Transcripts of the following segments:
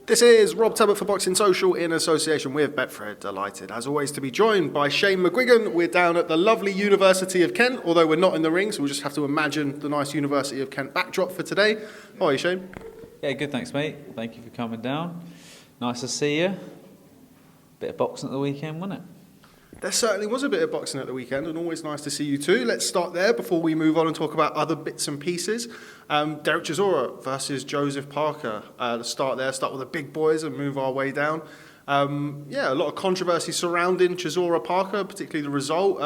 This is Rob Tebbutt for Boxing Social in association with Betfred. Delighted, as always, to be joined by Shane McGuigan. We're down at the lovely University of Kent, although we're not in the ring, so we'll just have to imagine the nice University of Kent backdrop for today. How are you, Shane? Yeah, good, thanks, mate. Thank you for coming down. Nice to see you. Bit of boxing at the weekend, wasn't it? There certainly was a bit of boxing at the weekend, and always nice to see you too. Let's start there before we move on and talk about other bits and pieces. Derek Chisora versus Joseph-Parker. Let's start there, start with the big boys and move our way down. A lot of controversy surrounding Chisora-Parker, particularly the result.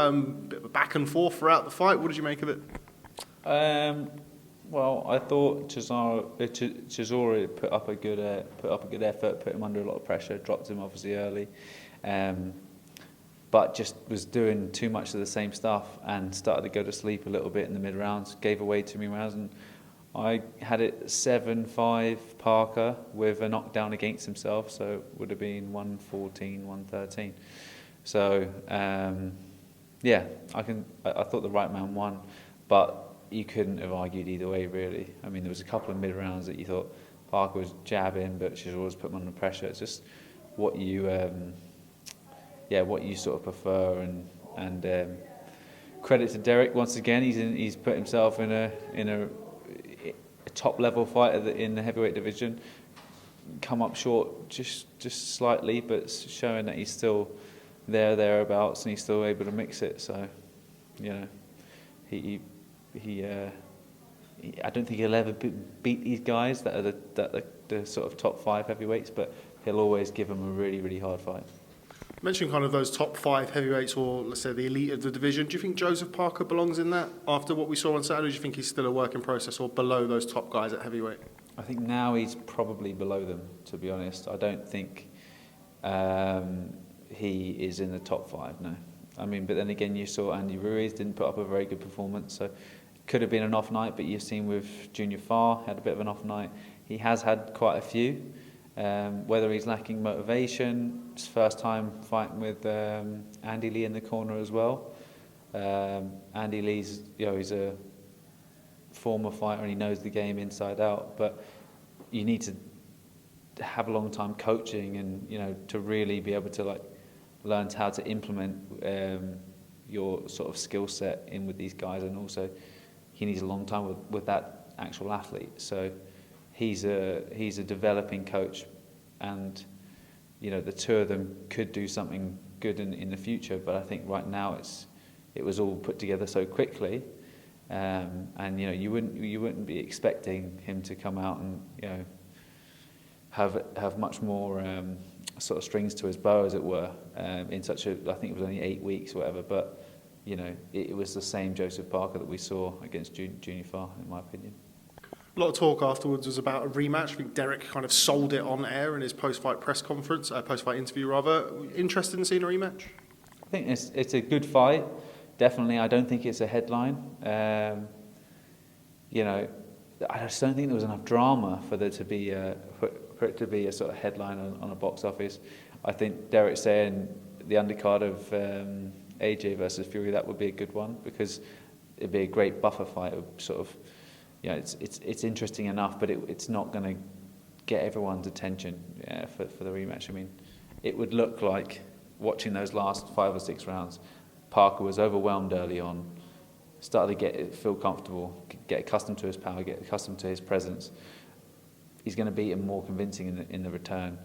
Bit of a back and forth throughout the fight. What did you make of it? Well, I thought Chisora put up a good effort, put him under a lot of pressure, dropped him obviously early. But just was doing too much of the same stuff and started to go to sleep a little bit in the mid-rounds, gave away too many rounds, and I had it 7-5 Parker with a knockdown against himself, so it would have been 114, 113. So, I thought the right man won, but you couldn't have argued either way, really. I mean, there was a couple of mid-rounds that you thought Parker was jabbing, but she's always put him under pressure. It's just what you sort of prefer, and credit to Derek once again. He's put himself in a top level fight in the heavyweight division. Come up short just slightly, but showing that he's still thereabouts, and he's still able to mix it. So, he I don't think he'll ever beat these guys that are the sort of top 5 heavyweights, but he'll always give them a really, really hard fight. Mention kind of those top 5 heavyweights, or let's say the elite of the division. Do you think Joseph-Parker belongs in that after what we saw on Saturday? Do you think he's still a work in process or below those top guys at heavyweight? I think now he's probably below them, to be honest. I don't think he is in the top 5, no. I mean, but then again, you saw Andy Ruiz didn't put up a very good performance, so it could have been an off night, but you've seen with Junior Farr, had a bit of an off night. He has had quite a few. Whether he's lacking motivation, his first time fighting with Andy Lee in the corner as well. Andy Lee's, he's a former fighter and he knows the game inside out. But you need to have a long time coaching and to really be able to learn how to implement your sort of skill set in with these guys, and also he needs a long time with that actual athlete. So. He's a developing coach, and the two of them could do something good in the future. But I think right now it was all put together so quickly, and you wouldn't be expecting him to come out and have much more sort of strings to his bow, as it were, in such a, I think it was only 8 weeks or whatever. But it was the same Joseph-Parker that we saw against Junior Farr, in my opinion. A lot of talk afterwards was about a rematch. I think Derek kind of sold it on air in his post-fight press conference, post-fight interview rather. Interested in seeing a rematch? I think it's a good fight. Definitely, I don't think it's a headline. I just don't think there was enough drama for there to be for it to be a sort of headline on a box office. I think Derek saying the undercard of AJ versus Fury, that would be a good one, because it'd be a great buffer fight of sort of. It's interesting enough, but it's not going to get everyone's attention for the rematch. I mean, it would look like, watching those last 5 or 6 rounds, Parker was overwhelmed early on, started to feel comfortable, get accustomed to his power, get accustomed to his presence. He's going to beat him more convincing in the return.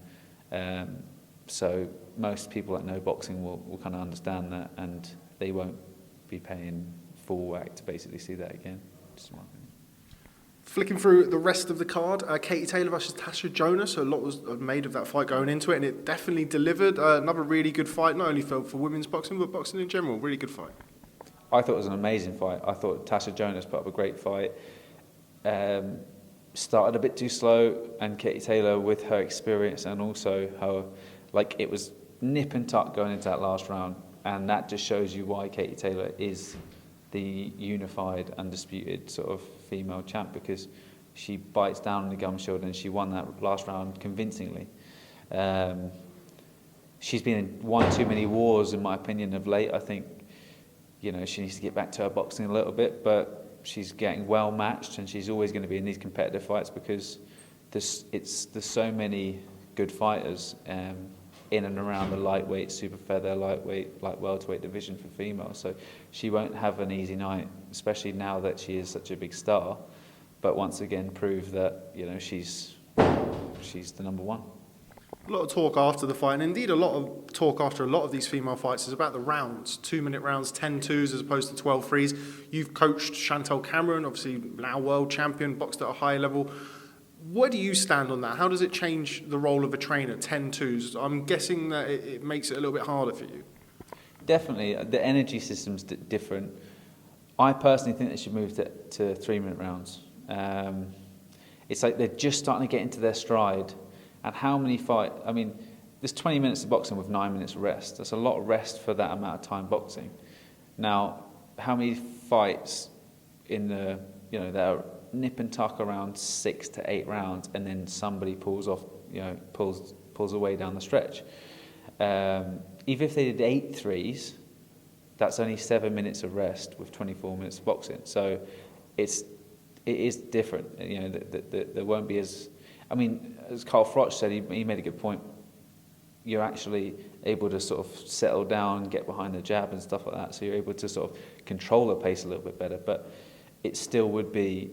So most people that know boxing will kind of understand that, and they won't be paying full whack to basically see that again. Just my opinion. Flicking through the rest of the card, Katie Taylor versus Tasha Jonas. A lot was made of that fight going into it, and it definitely delivered. Another really good fight, not only for women's boxing, but boxing in general. Really good fight. I thought it was an amazing fight. I thought Tasha Jonas put up a great fight. Started a bit too slow, and Katie Taylor, with her experience and also her, it was nip and tuck going into that last round, and that just shows you why Katie Taylor is the unified, undisputed sort of female champ, because she bites down on the gum shield, and she won that last round convincingly. She's been in one too many wars, in my opinion, of late. I think she needs to get back to her boxing a little bit, but she's getting well matched, and she's always going to be in these competitive fights, because there's so many good fighters in and around the lightweight, super feather, lightweight, like welterweight division for females. So she won't have an easy night, especially now that she is such a big star. But once again, prove that she's the number one. A lot of talk after the fight, and indeed a lot of talk after a lot of these female fights, is about the rounds, 2-minute rounds, 10-2s as opposed to 12-3s. You've coached Chantel Cameron, obviously now world champion, boxed at a high level. Where do you stand on that? How does it change the role of a trainer, 10-2s? I'm guessing that it makes it a little bit harder for you. Definitely. The energy system's different. I personally think they should move to 3-minute rounds. It's like they're just starting to get into their stride. And how many fights? I mean, there's 20 minutes of boxing with 9 minutes rest. That's a lot of rest for that amount of time boxing. Now, how many fights in the that are nip and tuck around 6 to 8 rounds, and then somebody pulls off, pulls away down the stretch? Even if they did 8 threes, that's only 7 minutes of rest with 24 minutes of boxing. So it is different. There won't be as. I mean, as Carl Froch said, he made a good point. You're actually able to sort of settle down, get behind the jab and stuff like that. So you're able to sort of control the pace a little bit better. But it still would be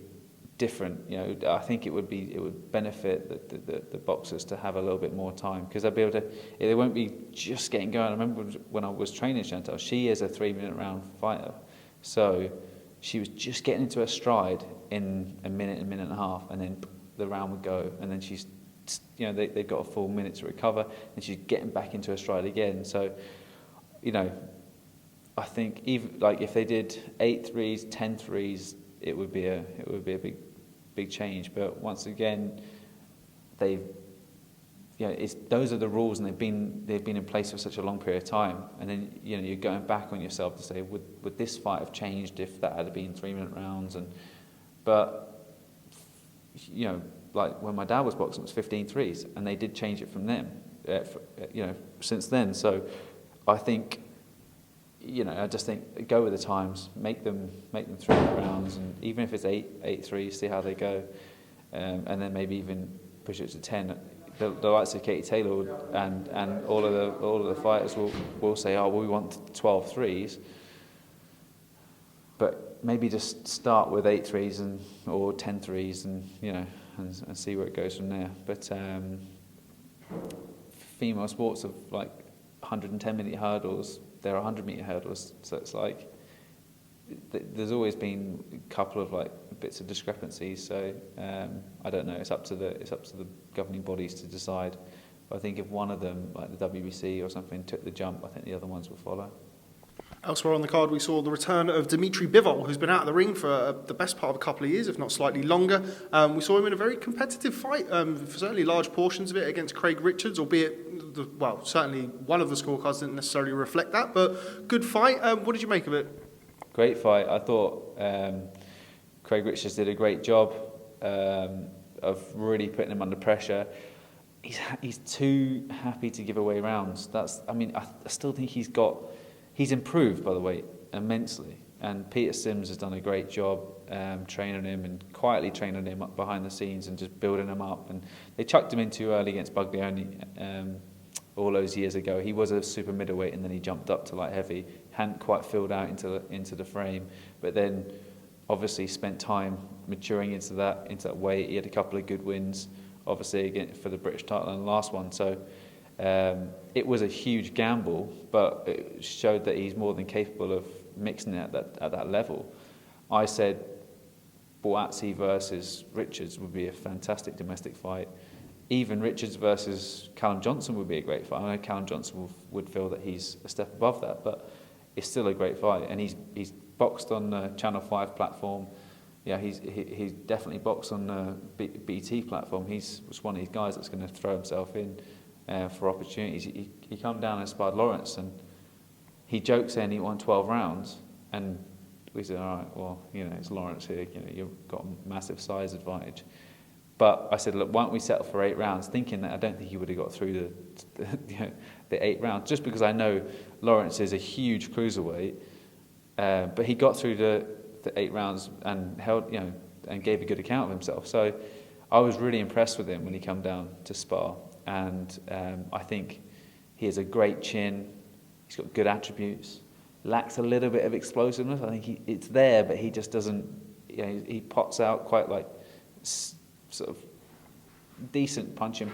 different. I think it would benefit the boxers to have a little bit more time, because they'll be able to. They won't be just getting going. I remember when I was training Chantal, she is a 3-minute round fighter, so she was just getting into her stride in a minute and a half, and then the round would go, and then she's, they've got a full minute to recover, and she's getting back into her stride again. So, I think even like if they did 8 threes, 10 threes, it would be a big change. But once again, those are the rules, and they've been in place for such a long period of time. And then you're going back on yourself to say, would this fight have changed if that had been 3-minute rounds? But like when my dad was boxing, it was 15 threes, and they did change it from them, since then. So I think, I just think go with the times, make them 3-minute rounds, and even if it's 8 threes, see how they go, and then maybe even push it to 10. The likes of Katie Taylor and all of the fighters will say, oh, well, we want 12 threes, but maybe just start with 8 threes or 10 threes, and and see where it goes from there. But female sports of like 110-meter hurdles, they're 100-meter hurdles, so it's like there's always been a couple of like bits of discrepancies. So I don't know. It's up to the governing bodies to decide. But I think if one of them, like the WBC or something, took the jump, I think the other ones will follow. Elsewhere on the card, we saw the return of Dimitri Bivol, who's been out of the ring for the best part of a couple of years, if not slightly longer. We saw him in a very competitive fight, for certainly large portions of it, against Craig Richards, albeit, certainly one of the scorecards didn't necessarily reflect that, but good fight. What did you make of it? Great fight. I thought Craig Richards did a great job of really putting him under pressure. He's too happy to give away rounds. I still think he's improved, by the way, immensely. And Peter Sims has done a great job training him and quietly training him up behind the scenes and just building him up. And they chucked him in too early against Buglioni all those years ago. He was a super middleweight, and then he jumped up to light heavy. Hadn't quite filled out into the frame, but then obviously spent time maturing into that weight. He had a couple of good wins, obviously again for the British title and the last one. So. It was a huge gamble, but it showed that he's more than capable of mixing it at that level. I said Boazzi versus Richards would be a fantastic domestic fight. Even Richards versus Callum Johnson would be a great fight. I know Callum Johnson would feel that he's a step above that, but it's still a great fight. And he's boxed on the Channel 5 platform. Yeah, he's definitely boxed on the BT platform. He's just one of these guys that's going to throw himself in for opportunities. He come down and sparred Lawrence, and he jokes saying he won 12 rounds, and we said, all right, well, it's Lawrence here, you've got a massive size advantage. But I said, look, why don't we settle for 8 rounds, thinking that I don't think he would have got through the 8 rounds, just because I know Lawrence is a huge cruiserweight, but he got through the 8 rounds and held, and gave a good account of himself. So I was really impressed with him when he came down to spar. and I think he has a great chin. He's got good attributes. Lacks a little bit of explosiveness. I think it's there, but he just doesn't. He pots out quite like sort of decent punching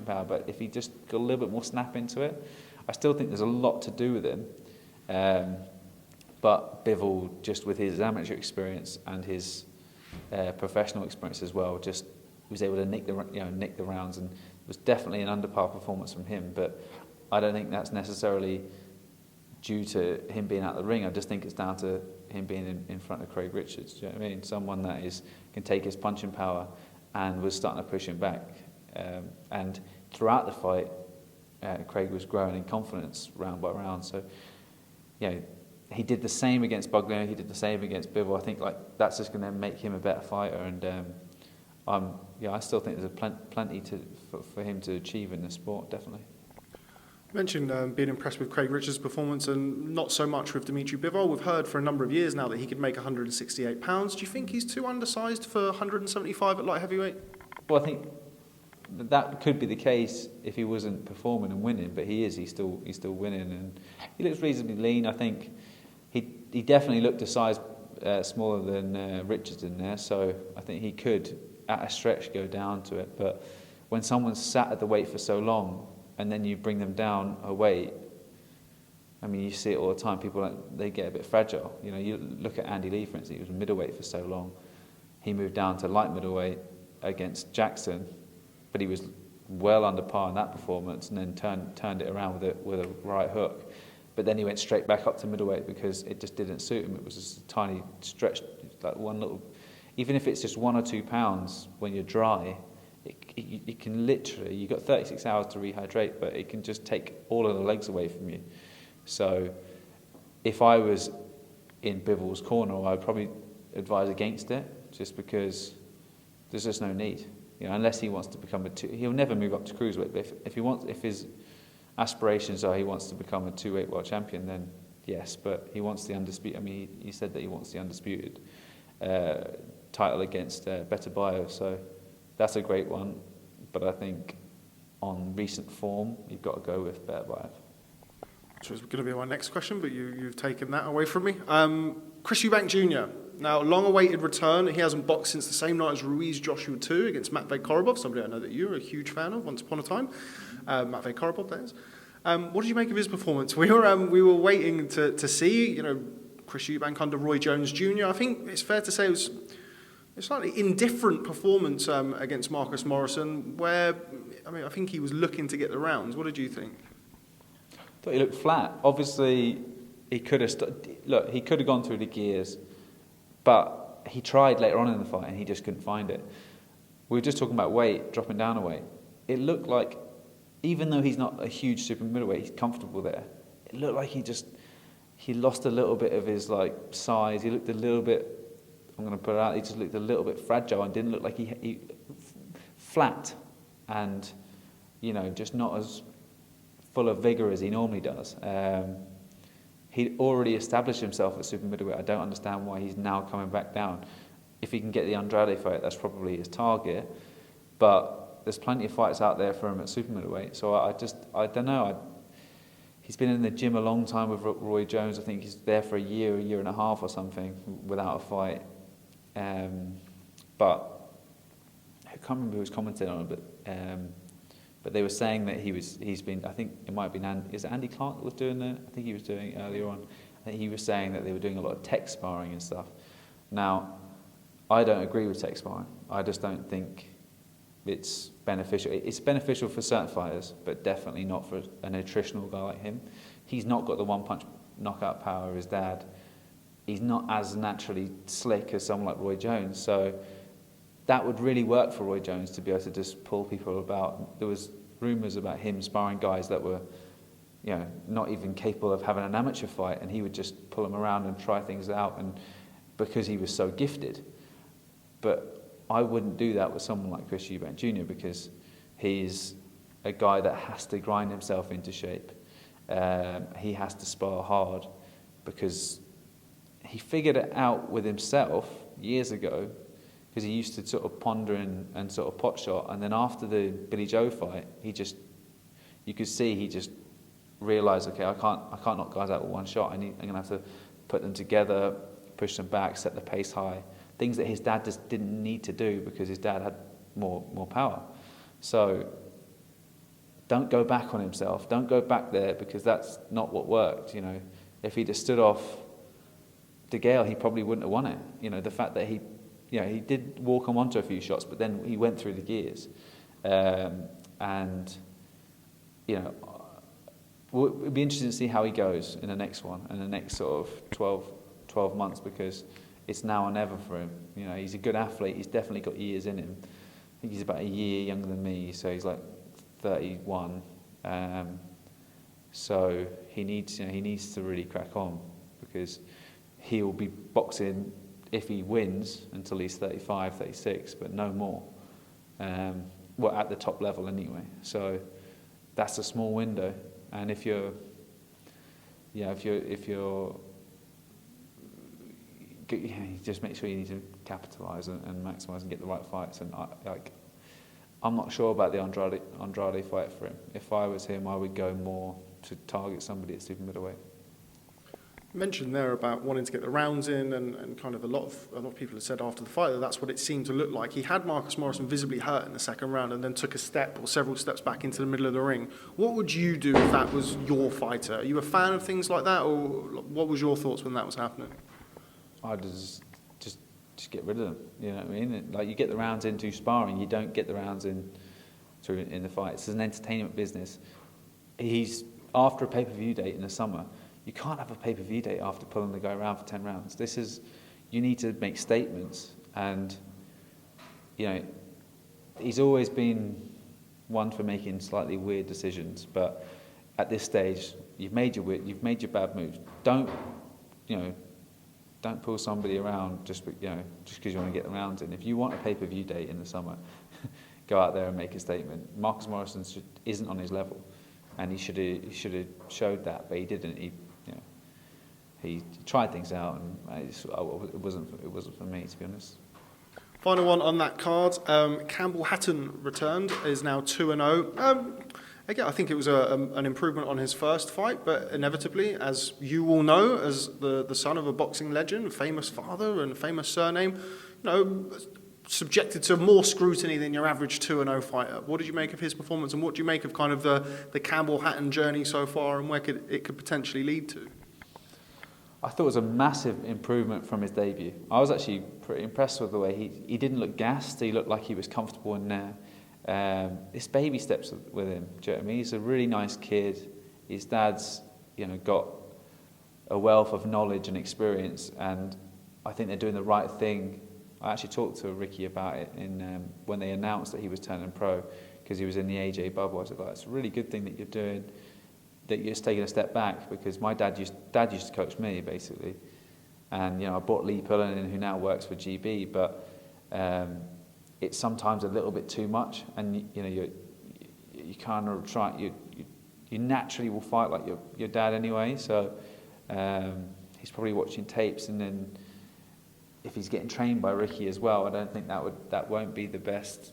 power. But if he just got a little bit more snap into it, I still think there's a lot to do with him. But Bivol, just with his amateur experience and his professional experience as well, just was able to nick the rounds, and it was definitely an under-par performance from him. But I don't think that's necessarily due to him being out of the ring. I just think it's down to him being in front of Craig Richards. Do you know what I mean? Someone that can take his punching power and was starting to push him back. And throughout the fight, Craig was growing in confidence round by round. So, he did the same against Bugliano. He did the same against Bivol. I think that's just going to make him a better fighter. And I still think there's plenty for him to achieve in this sport. Definitely. You mentioned being impressed with Craig Richards' performance and not so much with Dimitri Bivol. We've heard for a number of years now that he could make 168 pounds. Do you think he's too undersized for 175 at light heavyweight? Well, I think that could be the case if he wasn't performing and winning, but he is. He's still winning, and he looks reasonably lean. I think he definitely looked a size smaller than Richards in there, so I think he could, at a stretch, go down to it. But when someone's sat at the weight for so long, and then you bring them down a weight, I mean, you see it all the time. People, they get a bit fragile. You look at Andy Lee, for instance. He was middleweight for so long. He moved down to light middleweight against Jackson, but he was well under par in that performance, and then turned it around with a right hook. But then he went straight back up to middleweight because it just didn't suit him. It was just a tiny stretch, like one little. Even if it's just 1 or 2 pounds when you're dry, it can literally. You've got 36 hours to rehydrate, but it can just take all of the legs away from you. So, if I was in Bivol's corner, I'd probably advise against it, just because there's just no need. Unless he wants to become he'll never move up to cruiserweight. But if his aspirations are he wants to become a 2-weight world champion, then yes. But he wants the undisputed. I mean, he said that he wants the undisputed title against Better Bio. So that's a great one. But I think on recent form, you've got to go with Better Bio. Which was going to be my next question, but you've taken that away from me. Chris Eubank Jr. Now, long-awaited return. He hasn't boxed since the same night as Ruiz Joshua 2 against Matvey Korobov, somebody I know that you're a huge fan of once upon a time. Matvey Korobov, that is. What did you make of his performance? We were waiting to see, Chris Eubank under Roy Jones Jr. I think it's fair to say it was a slightly indifferent performance against Marcus Morrison, where, I think he was looking to get the rounds. What did you think? I thought he looked flat. Obviously, he could have gone through the gears, but he tried later on in the fight and he just couldn't find it. We were just talking about weight, dropping down a weight. It looked like, even though he's not a huge super middleweight, he's comfortable there. It looked like he lost a little bit of his size. He looked a little bit, I'm going to put it out, he just looked a little bit fragile and didn't look like he flat and, just not as full of vigour as he normally does. He'd already established himself at super middleweight. I don't understand why he's now coming back down. If he can get the Andrade fight, that's probably his target. But there's plenty of fights out there for him at super middleweight. So I don't know. He's been in the gym a long time with Roy Jones. I think he's there for a year and a half or something without a fight. But I can't remember who was commenting on it, but they were saying that he's been. I think it might have been is it Andy Clark that was doing it? I think he was doing it earlier on. I think he was saying that they were doing a lot of tech sparring and stuff. Now, I don't agree with tech sparring. I just don't think it's beneficial. It's beneficial for certain fighters, but definitely not for a nutritional guy like him. He's not got the one-punch knockout power of his dad. He's not as naturally slick as someone like Roy Jones. So that would really work for Roy Jones to be able to just pull people about. There was rumours about him sparring guys that were, not even capable of having an amateur fight, and he would just pull them around and try things out, and because he was so gifted. But I wouldn't do that with someone like Chris Eubank Jr. because he's a guy that has to grind himself into shape. He has to spar hard because he figured it out with himself years ago. because he used to sort of ponder and sort of pot shot, and then after the Billy Joe fight, you could see he just realised, okay, I can't knock guys out with one shot. I'm going to have to put them together, push them back, set the pace high. Things that his dad just didn't need to do because his dad had more power. So don't go back on himself. Don't go back there because that's not what worked. You know, if he'd have stood off De Gale, he probably wouldn't have won it. You know, the fact that he did walk him onto a few shots, but then he went through the gears, and you know. It'd be interesting to see how he goes in the next one, in the next sort of 12 months, because it's now or never for him. You know, he's a good athlete. He's definitely got years in him. I think he's about a year younger than me, so he's like 31. So he needs to really crack on, because he will be boxing, if he wins, until he's 35, 36, but no more. Well, at the top level anyway. So that's a small window. And if you're just make sure you need to capitalise and maximise and get the right fights. And I'm not sure about the Andrade fight for him. If I was him, I would go more to target somebody at super middleweight. You mentioned there about wanting to get the rounds in, and kind of a lot of people have said after the fight that that's what it seemed to look like. He had Marcus Morrison visibly hurt in the second round and then took a step or several steps back into the middle of the ring. What would you do if that was your fighter? Are you a fan of things like that, or what was your thoughts when that was happening? I'd just get rid of them. You know what I mean? Like, you get the rounds into sparring, you don't get the rounds in the fight. It's an entertainment business. He's after a pay-per-view date in the summer. You can't have a pay-per-view date after pulling the guy around for 10 rounds. You need to make statements, and you know, he's always been one for making slightly weird decisions. But at this stage, you've made your bad moves. Don't pull somebody around just because you want to get the rounds in. If you want a pay-per-view date in the summer, go out there and make a statement. Marcus Morrison isn't on his level, and he should have showed that, but he didn't. He tried things out, and it wasn't for me, to be honest. Final one on that card. Campbell Hatton returned, is now 2-0. Again, I think it was an improvement on his first fight, but inevitably, as you all know, as the son of a boxing legend, famous father and famous surname, subjected to more scrutiny than your average 2-0 fighter. What did you make of his performance, and what do you make of kind of the Campbell Hatton journey so far, and where it could potentially lead to? I thought it was a massive improvement from his debut. I was actually pretty impressed with the way he didn't look gassed. He looked like he was comfortable in there. It's baby steps with him. Do you know what I mean? He's a really nice kid. His dad's, got a wealth of knowledge and experience, and I think they're doing the right thing. I actually talked to Ricky about it when they announced that he was turning pro, because he was in the AJ bubble. I said, it's a really good thing that you're doing, that you're just taking a step back, because my dad used to coach me, basically. And, I brought Lee Pullen in, who now works for GB, but it's sometimes a little bit too much, and, you kind of try, you naturally will fight like your dad anyway, so he's probably watching tapes, and then if he's getting trained by Ricky as well, I don't think that won't be the best,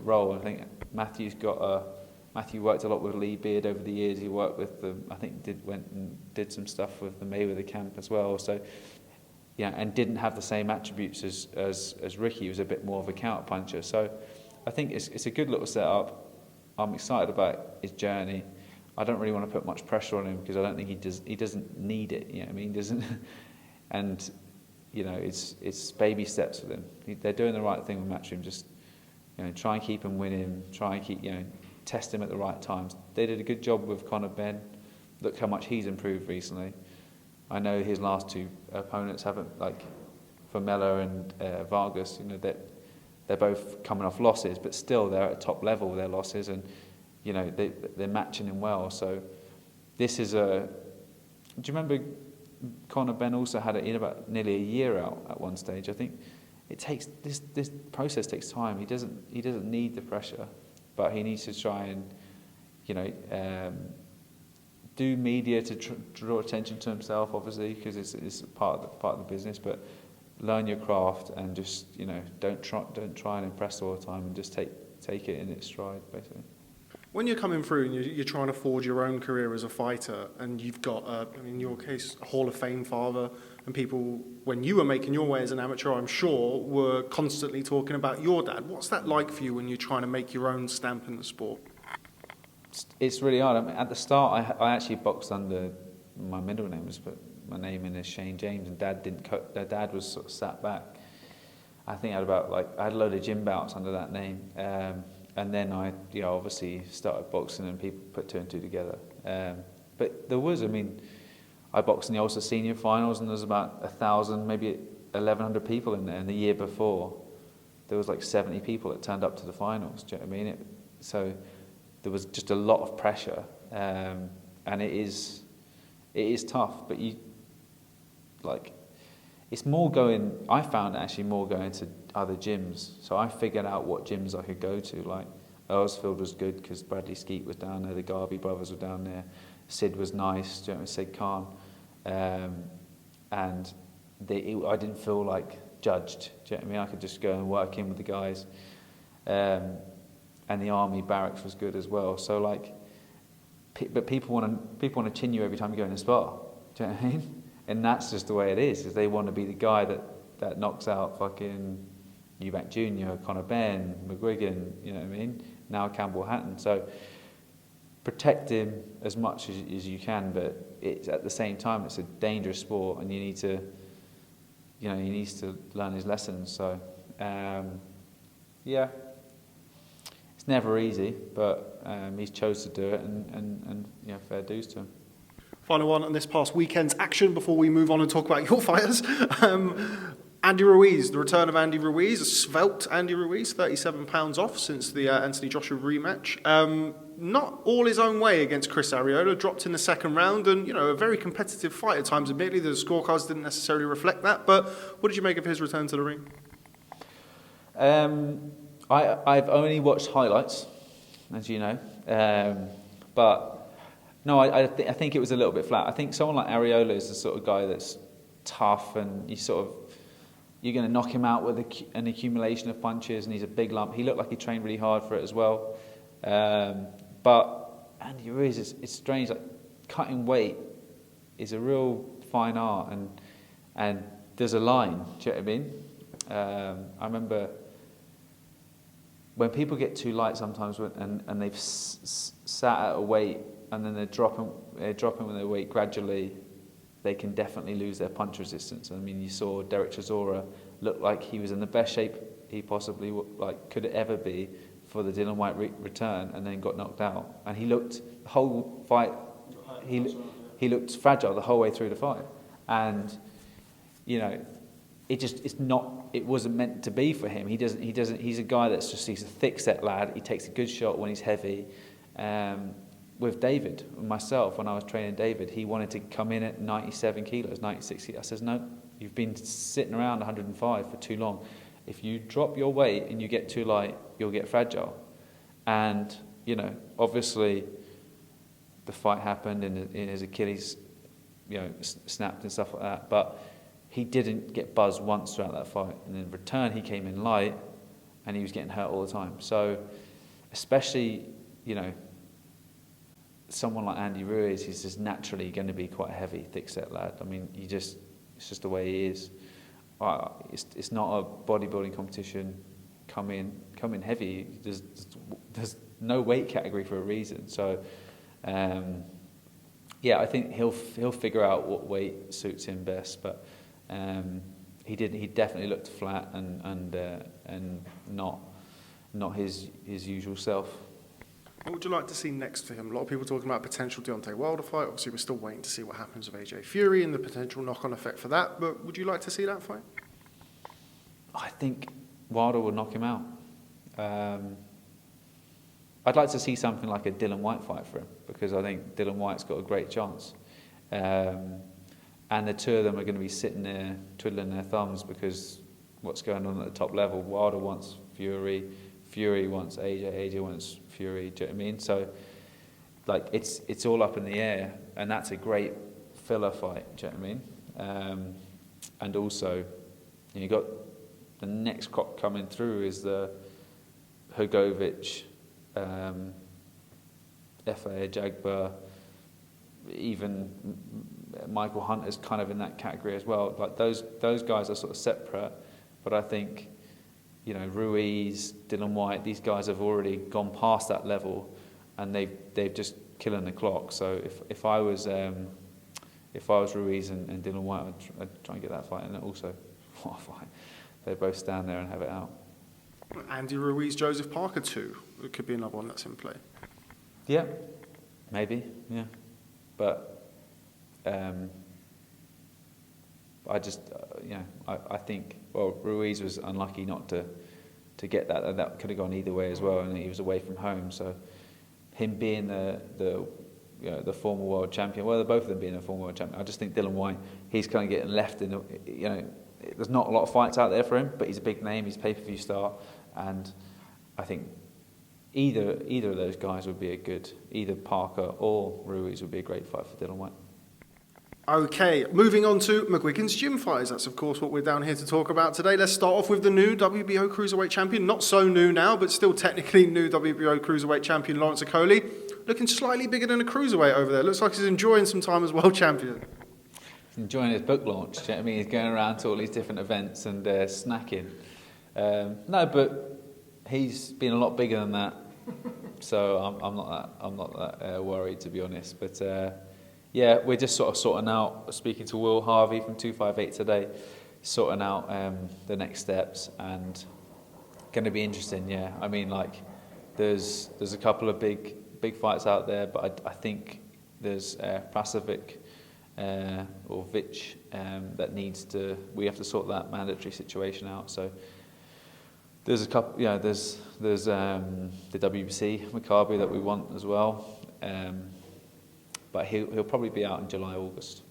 role. I think Matthew worked a lot with Lee Beard over the years. He worked with them. I think went and did some stuff with the Mayweather camp as well. So, and didn't have the same attributes as Ricky. He was a bit more of a counter puncher. So, I think it's a good little setup. I'm excited about his journey. I don't really want to put much pressure on him, because I don't think he doesn't need it. You know what I mean? He doesn't. And it's baby steps with him. They're doing the right thing with Matchroom. Just try and keep him winning. Try and keep test him at the right times. They did a good job with Conor Benn. Look how much he's improved recently. I know his last two opponents haven't, like Vermella and Vargas, they're both coming off losses, but still they're at top level with their losses, and they're matching him well. So this is do you remember Conor Benn also had it in about nearly a year out at one stage? I think it takes this process takes time. He doesn't need the pressure, but he needs to try and do media to draw attention to himself, obviously, because it's part of the business. But learn your craft and just, don't try and impress all the time, and just take it in its stride, basically. When you're coming through and you're trying to forge your own career as a fighter, and you've got, in your case, a Hall of Fame father, and people, when you were making your way as an amateur, I'm sure, were constantly talking about your dad. What's that like for you when you're trying to make your own stamp in the sport? It's really hard. I mean, at the start, I actually boxed under my middle name, but my name in is Shane James, and Dad was sort of sat back. I think I had a load of gym bouts under that name. And then I, obviously started boxing, and people put two and two together. But there was, I boxed in the Ulster Senior Finals, and there was about 1,000, maybe 1,100 people in there. And the year before, there was like 70 people that turned up to the finals. Do you know what I mean? So there was just a lot of pressure, and it is tough. But it's more going. I found actually more going to other gyms. So I figured out what gyms I could go to. Like Earlsfield was good because Bradley Skeet was down there, the Garvey brothers were down there, Sid was nice, do you know, Sid Khan, and I didn't feel like judged. Do you know what I mean? I could just go and work in with the guys, and the army barracks was good as well. So but people want to chin you every time you go in a spar. Do you know what I mean? And that's just the way it is they want to be the guy that knocks out fucking Eubank Jr, Conor Ben, McGuigan, you know what I mean? Now Campbell Hatton. So protect him as much as you can, but it's at the same time it's a dangerous sport, and you need to, he needs to learn his lessons. So yeah, it's never easy, but he's chose to do it, and fair dues to him. Final one on this past weekend's action before we move on and talk about your fighters. Andy Ruiz, the return of Andy Ruiz, a svelte Andy Ruiz, 37 pounds off since the Anthony Joshua rematch. Not all his own way against Chris Arreola, dropped in the second round, and a very competitive fight at times. Admittedly, the scorecards didn't necessarily reflect that, but what did you make of his return to the ring? I've only watched highlights, as you know, but no, I think it was a little bit flat. I think someone like Arreola is the sort of guy that's tough, and you're going to knock him out with an accumulation of punches, and he's a big lump. He looked like he trained really hard for it as well. But Andy Ruiz, it's strange. Like, cutting weight is a real fine art, and there's a line. Do you know what I mean? I remember when people get too light sometimes, and they've sat at a weight, and then they're dropping with their weight gradually, they can definitely lose their punch resistance. You saw Derek Chisora look like he was in the best shape he possibly could ever be for the Dylan White return, and then got knocked out. And he looked the whole fight. He looked fragile the whole way through the fight, and it wasn't meant to be for him. He doesn't. He's a guy he's a thick set lad. He takes a good shot when he's heavy. With David, myself, when I was training David, he wanted to come in at 97 kilos, 96 kilos. I says, no, you've been sitting around 105 for too long. If you drop your weight and you get too light, you'll get fragile. And, obviously the fight happened and his Achilles, snapped and stuff like that. But he didn't get buzzed once throughout that fight. And in return, he came in light, and he was getting hurt all the time. So, especially, someone like Andy Ruiz, he's just naturally going to be quite a heavy, thick-set lad. It's just the way he is. It's not a bodybuilding competition. Come in heavy. There's no weight category for a reason. So, I think he'll figure out what weight suits him best. But he definitely looked flat and not his usual self. What would you like to see next for him? A lot of people talking about a potential Deontay Wilder fight. Obviously, we're still waiting to see what happens with AJ Fury and the potential knock-on effect for that. But would you like to see that fight? I think Wilder will knock him out. I'd like to see something like a Dylan White fight for him, because I think Dylan White's got a great chance. And the two of them are going to be sitting there twiddling their thumbs because what's going on at the top level. Wilder wants Fury, Fury wants AJ wants Fury. Do you know what I mean? So, it's all up in the air, and that's a great filler fight. Do you know what I mean? And also, You got the next crop coming through is the Hugovic, F.A. Jagba, even Michael Hunt is kind of in that category as well. Like those guys are sort of separate, but I think, you know, Ruiz, Dylan White, these guys have already gone past that level, and they've just killing the clock. So if I was Ruiz and Dylan White, I'd try and get that fight, and also what a fight. They both stand there and have it out. Andy Ruiz, Joseph Parker too. It could be another one that's in play. Yeah, maybe. Yeah, but I just I think Ruiz was unlucky not to get that, and that could have gone either way as well, and he was away from home. So him being the former world champion, well, both of them being a former world champion, I just think Dylan White, he's kind of getting left in there's not a lot of fights out there for him, but he's a big name, he's a pay-per-view star, and I think either of those guys would be either Parker or Ruiz would be a great fight for Dylan White. Okay, moving on to McGuigan's gym fighters. That's, of course, what we're down here to talk about today. Let's start off with the new WBO Cruiserweight champion. Not so new now, but still technically new WBO Cruiserweight champion, Lawrence Okolie. Looking slightly bigger than a cruiserweight over there. Looks like he's enjoying some time as world champion. He's enjoying his book launch. I mean, he's going around to all these different events and snacking. No, but he's been a lot bigger than that. So I'm not that worried, to be honest. But yeah, we're just sort of sorting out, speaking to Will Harvey from 258 today, sorting out the next steps, and going to be interesting. Yeah, I mean, like there's a couple of big fights out there, but I think there's Prasovic or Vich that we have to sort that mandatory situation out. So there's a couple, there's the WBC McCarthy that we want as well, but he'll probably be out in July, August.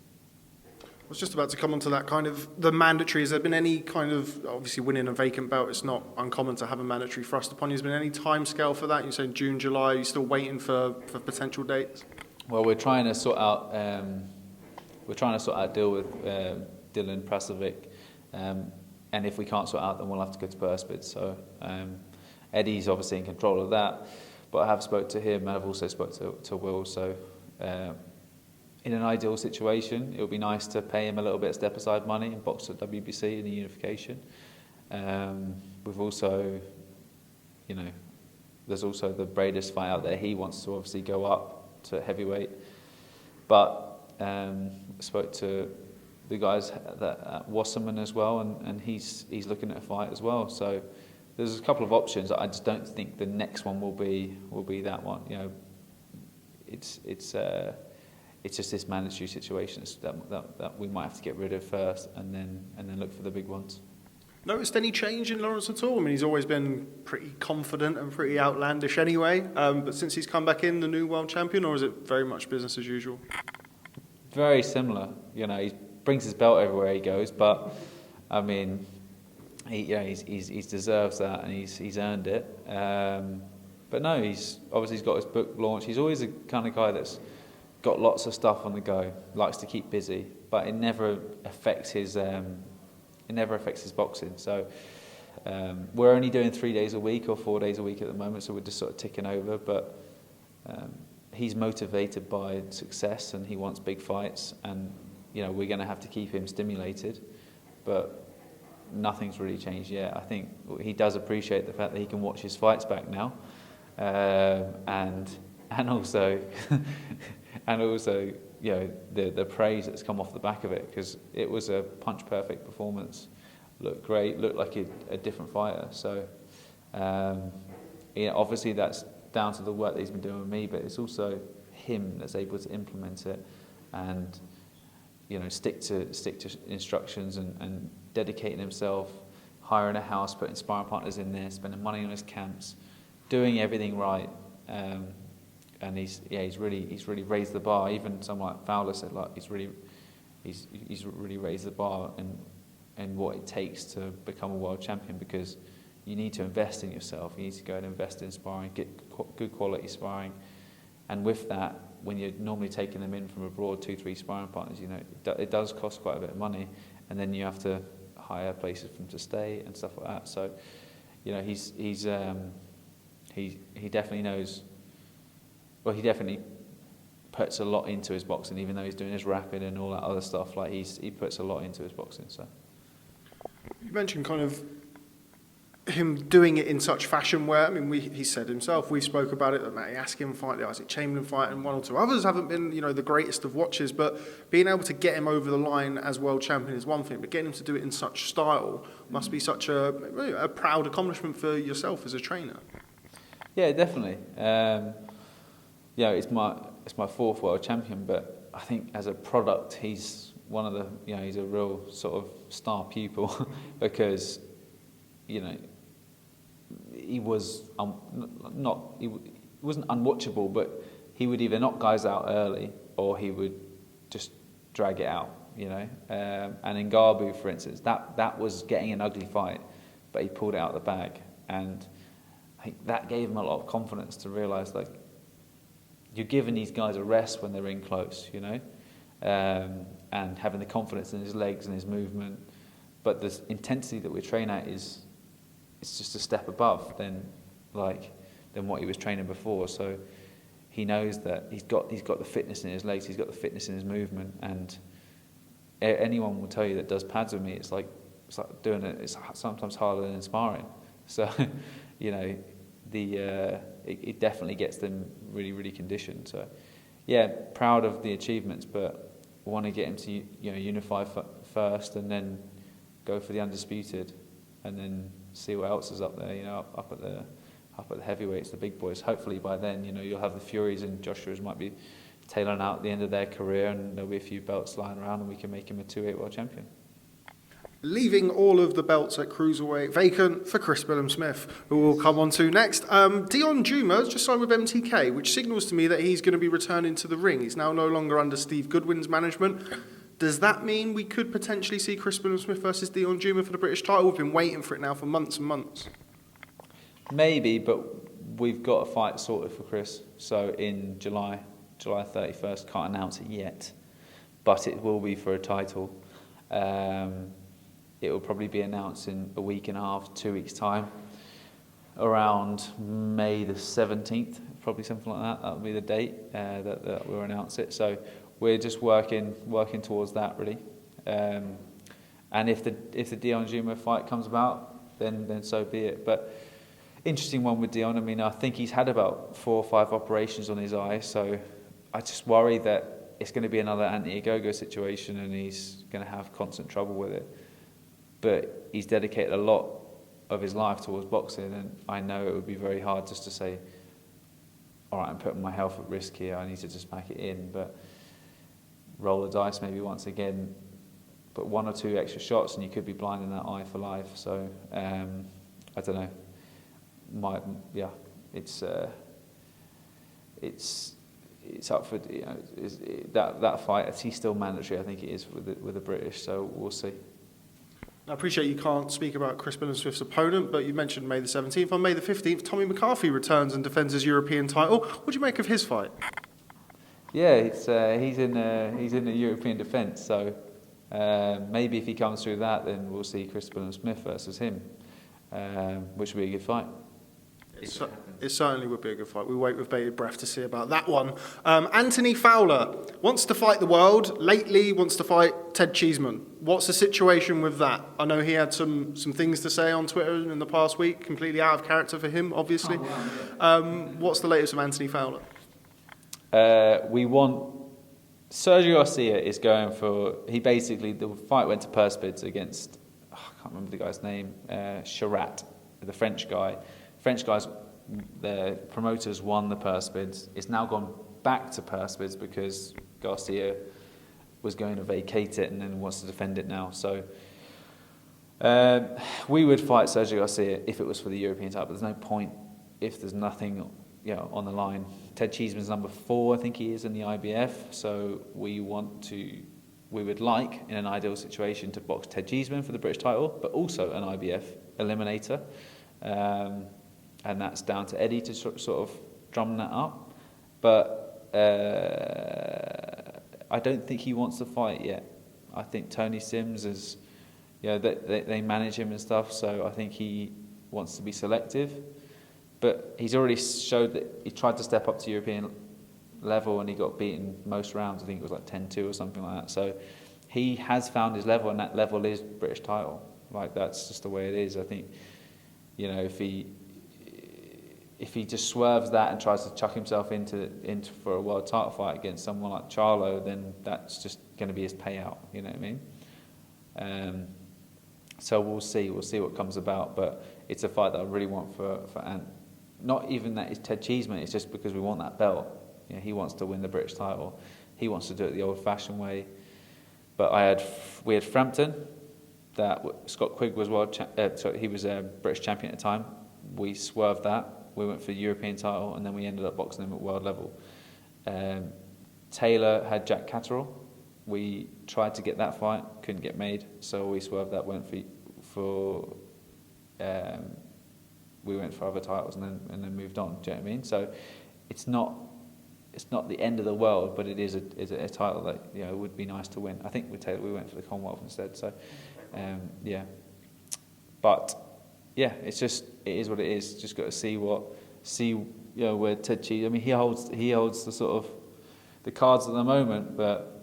I was just about to come on to that kind of the mandatory. Has there been any kind of, obviously winning a vacant belt, it's not uncommon to have a mandatory thrust upon you. Has there been any time scale for that? You're saying June, July, you're still waiting for potential dates? Well, we're trying to sort out a deal with Dylan Prasovic, and if we can't sort out, then we'll have to go to Burspid. So Eddie's obviously in control of that, but I have spoke to him, and I've also spoke to Will. So in an ideal situation, it would be nice to pay him a little bit of step aside money and box at WBC in the unification. We've also, there's also the Bradis fight out there. He wants to obviously go up to heavyweight, but spoke to the guys at Wasserman as well, and he's looking at a fight as well. So there's a couple of options. I just don't think the next one will be that one. It's just this mandatory situations that we might have to get rid of first, and then look for the big ones. Noticed any change in Lawrence at all? I mean, he's always been pretty confident and pretty outlandish anyway, but since he's come back in, the new world champion, or is it very much business as usual? Very similar. He brings his belt everywhere he goes, but I mean, he deserves that, and he's earned it. But no, he's got his book launch. He's always the kind of guy that's got lots of stuff on the go, likes to keep busy, but it never affects his boxing. So we're only doing 3 days a week or 4 days a week at the moment, so we're just sort of ticking over. But he's motivated by success, and he wants big fights, and we're going to have to keep him stimulated. But nothing's really changed yet. I think he does appreciate the fact that he can watch his fights back now, and also the praise that's come off the back of it, because it was a punch perfect performance. Looked great, looked like a different fighter. So obviously that's down to the work that he's been doing with me, but it's also him that's able to implement it and stick to instructions and dedicating himself, hiring a house, putting sparring partners in there, spending money on his camps, doing everything right. And he's really raised the bar. Even someone like Fowler said, like he's really raised the bar and what it takes to become a world champion, because you need to invest in yourself. You need to go and invest in sparring, get good quality sparring, and with that, when you're normally taking them in from abroad, 2-3 sparring partners, it does cost quite a bit of money, and then you have to higher places for him to stay and stuff like that. So, you know, he definitely knows. Well, he definitely puts a lot into his boxing, even though he's doing his rapid and all that other stuff. Like he puts a lot into his boxing. So you mentioned kind of him doing it in such fashion where, I mean, he said himself, we spoke about it, the Matty Askin fight, the Isaac Chamberlain fight, and one or two others haven't been, you know, the greatest of watches, but being able to get him over the line as world champion is one thing, but getting him to do it in such style must be such a proud accomplishment for yourself as a trainer. Yeah, definitely. It's my fourth world champion, but I think as a product, he's one of the, you know, he's a real sort of star pupil because, you know, he was he wasn't unwatchable, but he would either knock guys out early or he would just drag it out, you know. And in Garbu, for instance, that was getting an ugly fight, but he pulled it out of the bag, and I think that gave him a lot of confidence to realise, like, you're giving these guys a rest when they're in close, you know, and having the confidence in his legs and his movement, but the intensity that we train at it's just a step above than what he was training before. So he knows that he's got the fitness in his legs, he's got the fitness in his movement, and anyone will tell you that does pads with me, it's like doing it. It's sometimes harder than sparring. So, you know, it definitely gets them really, really conditioned. So, yeah, proud of the achievements, but want to get him to, you know, unify first, and then go for the undisputed, and then see what else is up there, you know, up at the heavyweights, the big boys. Hopefully by then, you know, you'll have the Furies and Joshua's might be tailoring out the end of their career, and there'll be a few belts lying around, and we can make him a 2-8 world champion. Leaving all of the belts at cruiserweight vacant for Chris Billam-Smith, who we'll come on to next. Dion Juma has just signed with MTK, which signals to me that he's going to be returning to the ring. He's now no longer under Steve Goodwin's management. Does that mean we could potentially see Chris Billam-Smith versus Dion Juma for the British title? We've been waiting for it now for months and months. Maybe, but we've got a fight sorted for Chris. So in July 31st, can't announce it yet, but it will be for a title. It will probably be announced in a week and a half, 2 weeks' time, around May the 17th, probably something like that. That will be the date that we'll announce it. So we're just working towards that, really. And if the Dion Juma fight comes about, then so be it. But interesting one with Dion. I mean, I think he's had about 4 or 5 operations on his eye, so I just worry that it's going to be another anti-Agogo situation, and he's going to have constant trouble with it. But he's dedicated a lot of his life towards boxing, and I know it would be very hard just to say, all right, I'm putting my health at risk here, I need to just pack it in. But roll the dice maybe once again, put 1 or 2 extra shots, and you could be blind in that eye for life. So I don't know. It's up for, you know, that fight. It's still mandatory, I think it is with the British. So we'll see. I appreciate you can't speak about Chris Billam-Smith's opponent, but you mentioned May the 17th. On May the 15th, Tommy McCarthy returns and defends his European title. What do you make of his fight? Yeah, he's in the European defence, so maybe if he comes through that, then we'll see Chris Billam-Smith versus him, which would be a good fight. It certainly would be a good fight. We wait with bated breath to see about that one. Anthony Fowler wants to fight the world. Lately, wants to fight Ted Cheeseman. What's the situation with that? I know he had some things to say on Twitter in the past week, completely out of character for him, obviously. What's the latest of Anthony Fowler? We want... Sergio Garcia is going for... The fight went to purse bids against... I can't remember the guy's name. Charat, the French guy. The promoters won the purse bids. It's now gone back to purse bids because Garcia was going to vacate it and then wants to defend it now. So we would fight Sergio Garcia if it was for the European title. But there's no point if there's nothing, you know, on the line. Ted Cheeseman's number 4, I think he is in the IBF. So we would like, in an ideal situation, to box Ted Cheeseman for the British title, but also an IBF eliminator. And that's down to Eddie to sort of drum that up. But I don't think he wants to fight yet. I think Tony Sims has they manage him and stuff. So I think he wants to be selective. But he's already showed that he tried to step up to European level and he got beaten most rounds. I think it was like 10-2 or something like that. So he has found his level, and that level is British title. Like, that's just the way it is. I think, if he just swerves that and tries to chuck himself into for a world title fight against someone like Charlo, then that's just going to be his payout. You know what I mean? So we'll see what comes about. But it's a fight that I really want for Ant. Not even that it's Ted Cheeseman, it's just because we want that belt. He wants to win the British title. He wants to do it the old-fashioned way. But we had Frampton, that Scott Quigg was he was a British champion at the time. We swerved that. We went for the European title, and then we ended up boxing him at world level. Taylor had Jack Catterall. We tried to get that fight, couldn't get made, so we swerved that. We went for other titles and then moved on. Do you know what I mean? So it's not the end of the world, but it is a title that it would be nice to win. I think with Taylor we went for the Commonwealth instead. So but yeah, it is what it is. Just got to see where Ted Cheese. I mean, he holds the sort of the cards at the moment, but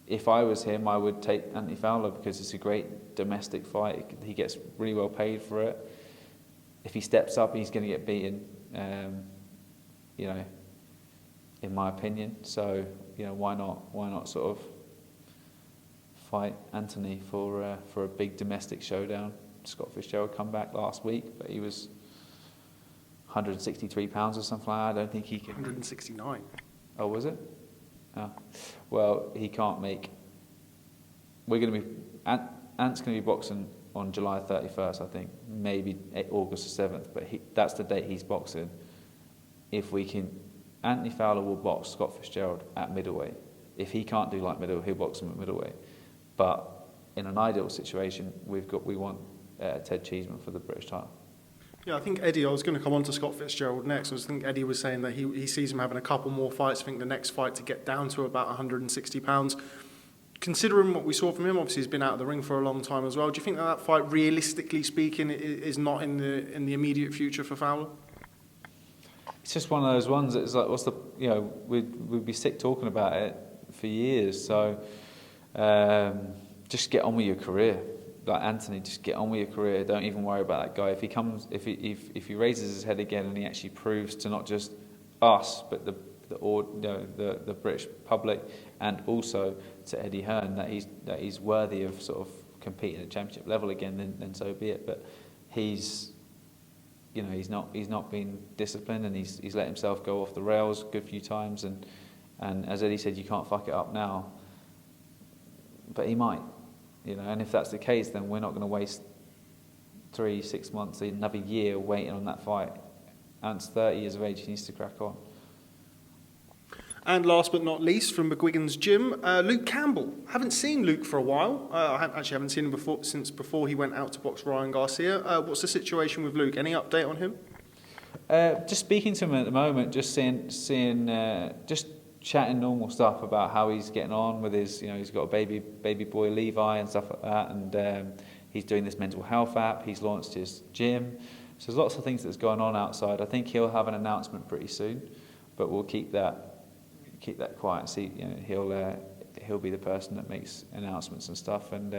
if I was him, I would take Anthony Fowler because it's a great domestic fight. He gets really well paid for it. If he steps up, he's going to get beaten. In my opinion. So why not sort of fight Anthony for a big domestic showdown? Scott Fitzgerald come back last week, but he was 163 pounds or something like that. I don't think he can. 169. Oh, was it? Oh. Well, he can't make. We're going to be. Ant's going to be boxing on July 31st, I think. Maybe August the 7th, but that's the date he's boxing. If we can, Anthony Fowler will box Scott Fitzgerald at middleweight. If he can't do light middle, he'll box him at middleweight. But in an ideal situation, we want Ted Cheeseman for the British title. Yeah, I think Eddie, I was going to come on to Scott Fitzgerald next. I think Eddie was saying that he sees him having a couple more fights. I think the next fight to get down to about 160 pounds. Considering what we saw from him, obviously he's been out of the ring for a long time as well. Do you think that fight, realistically speaking, is not in the immediate future for Fowler? It's just one of those ones that is like, we'd be sick talking about it for years. So just get on with your career. Like Anthony, just get on with your career. Don't even worry about that guy. If he raises his head again and he actually proves to not just us, but the British public and also to Eddie Hearn that he's worthy of sort of competing at championship level again, then so be it. But he's not been disciplined, and he's let himself go off the rails a good few times, and as Eddie said, you can't fuck it up now, but he might, and if that's the case, then we're not going to waste 3-6 months, another year waiting on that fight. Ant's 30 years of age, he needs to crack on. And last but not least, from McGuigan's gym, Luke Campbell. Haven't seen Luke for a while. I haven't seen him since before he went out to box Ryan Garcia. What's the situation with Luke? Any update on him? Just speaking to him at the moment, just seeing, just chatting normal stuff about how he's getting on with his, he's got a baby boy Levi and stuff like that, and he's doing this mental health app. He's launched his gym. So there's lots of things that's going on outside. I think he'll have an announcement pretty soon, but we'll keep that quiet and see. He'll be the person that makes announcements and stuff, and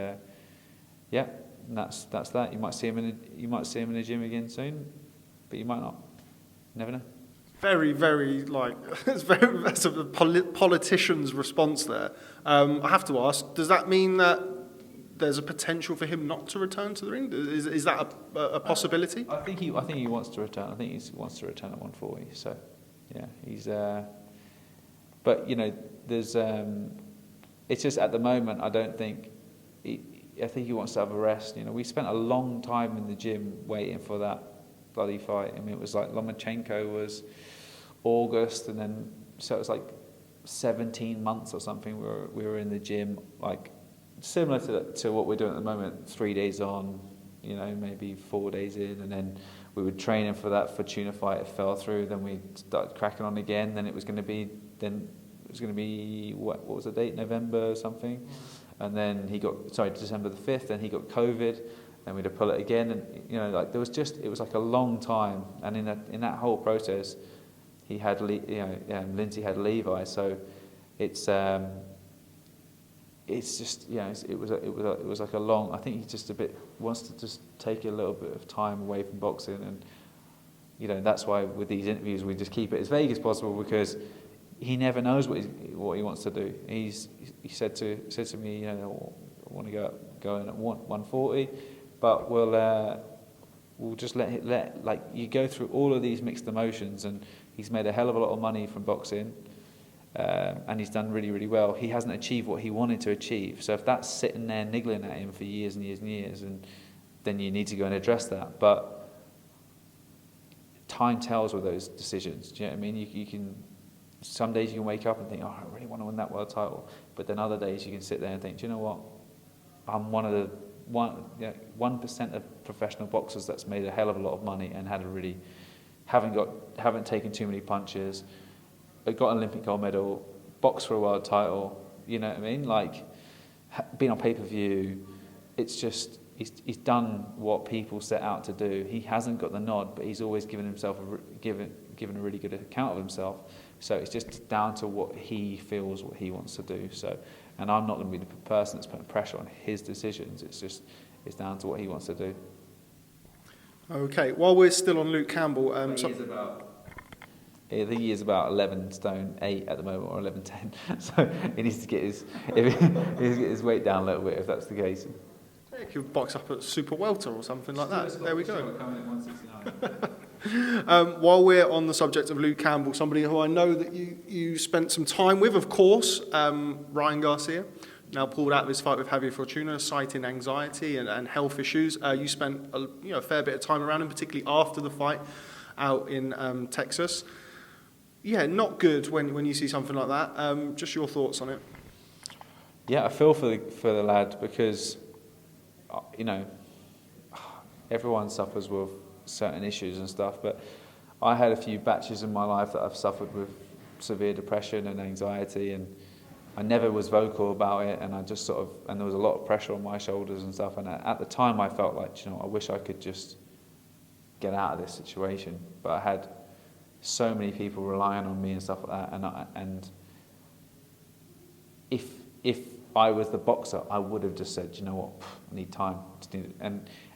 that's that. You might see him in the gym again soon, but you might not. Never know. Very, very that's a politician's response there. I have to ask: does that mean that there's a potential for him not to return to the ring? Is that a possibility? I think he wants to return. I think he wants to return at 140. So yeah, he's. But there's. It's just at the moment. I don't think. I think he wants to have a rest. We spent a long time in the gym waiting for that bloody fight. I mean, it was like Lomachenko was August, and then so it was like 17 months or something. We were in the gym, like similar to what we're doing at the moment. 3 days on, maybe 4 days in, and then we were training for that Fortuna fight. It fell through. Then we started cracking on again. Then it was going to be then it was going to be, what was the date, November or something, and then December the 5th, and he got COVID, then we had to pull it again, and it was like a long time, and in that whole process, he had Lindsay had Levi, so it's just it was like a long. I think he just wants to just take a little bit of time away from boxing, and that's why with these interviews we just keep it as vague as possible, because he never knows what he wants to do. He said to me, I want to go in at 140, but we'll just let you go through all of these mixed emotions, and he's made a hell of a lot of money from boxing. And he's done really, really well. He hasn't achieved what he wanted to achieve. So if that's sitting there niggling at him for years and years and years, and then you need to go and address that. But time tells with those decisions. Do you know what I mean? You can. Some days you can wake up and think, I really want to win that world title. But then other days you can sit there and think, do you know what? I'm one of the 1% of professional boxers that's made a hell of a lot of money and haven't taken too many punches. Got an Olympic gold medal, boxed for a world title, you know what I mean? Like, been on pay-per-view, it's just, he's done what people set out to do. He hasn't got the nod, but he's always given a really good account of himself. So it's just down to what he feels, what he wants to do. So, and I'm not going to be the person that's putting pressure on his decisions. It's down to what he wants to do. Okay, while we're still on Luke Campbell, I think he is about 11 stone 8 at the moment, or 11.10. So he needs to get his weight down a little bit, if that's the case. Yeah, he could box up at super welter or something like that. There we go. While we're on the subject of Luke Campbell, somebody who I know that you spent some time with, of course, Ryan Garcia, now pulled out of his fight with Javier Fortuna, citing anxiety and health issues. You spent a fair bit of time around him, particularly after the fight out in Texas. Yeah, not good when you see something like that. Just your thoughts on it. Yeah, I feel for the lad, because everyone suffers with certain issues and stuff, but I had a few batches in my life that I've suffered with severe depression and anxiety, and I never was vocal about it, and and there was a lot of pressure on my shoulders and stuff, and at the time I felt like, I wish I could just get out of this situation, but I had so many people relying on me and stuff like that, and if I was the boxer, I would have just said, I need time to do it.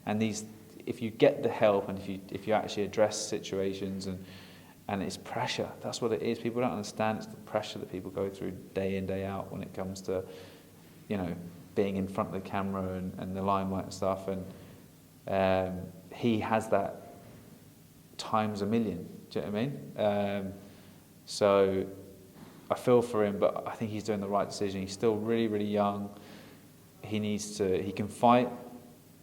And these, if you get the help, and if you actually address situations, and it's pressure, that's what it is. People don't understand it's the pressure that people go through day in, day out when it comes to being in front of the camera and the limelight and stuff, and he has that times a million. Do you know what I mean? So I feel for him, but I think he's doing the right decision. He's still really, really young. He can fight.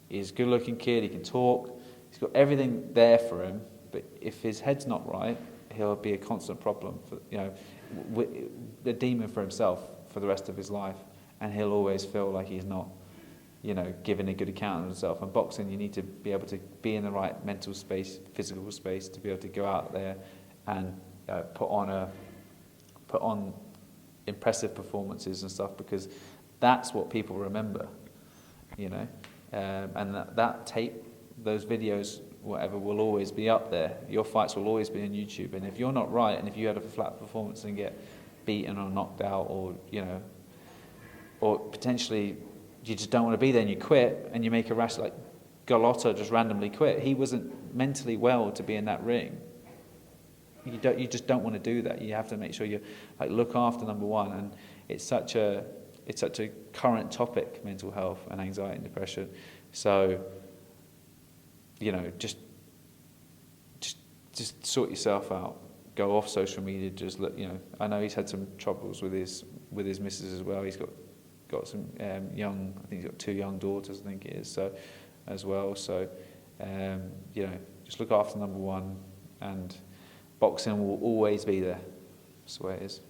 He's a good-looking kid. He can talk. He's got everything there for him. But if his head's not right, he'll be a constant problem for the demon for himself for the rest of his life, and he'll always feel like he's not, giving a good account of himself. And boxing, you need to be able to be in the right mental space, physical space, to be able to go out there and put on impressive performances and stuff, because that's what people remember, and that tape, those videos, whatever, will always be up there. Your fights will always be on YouTube, and if you're not right, and if you had a flat performance and get beaten or knocked out, or potentially you just don't want to be there and you quit and you make a rash, like Galotto just randomly quit. He wasn't mentally well to be in that ring. You just don't want to do that. You have to make sure you look after number one, and it's such a current topic, mental health and anxiety and depression. So just sort yourself out. Go off social media. Just look. I know he's had some troubles with his missus as well. He's got some young. I think he's got 2 young daughters, I think it is. So as well. So just look after number one, and boxing will always be there. That's the way it is.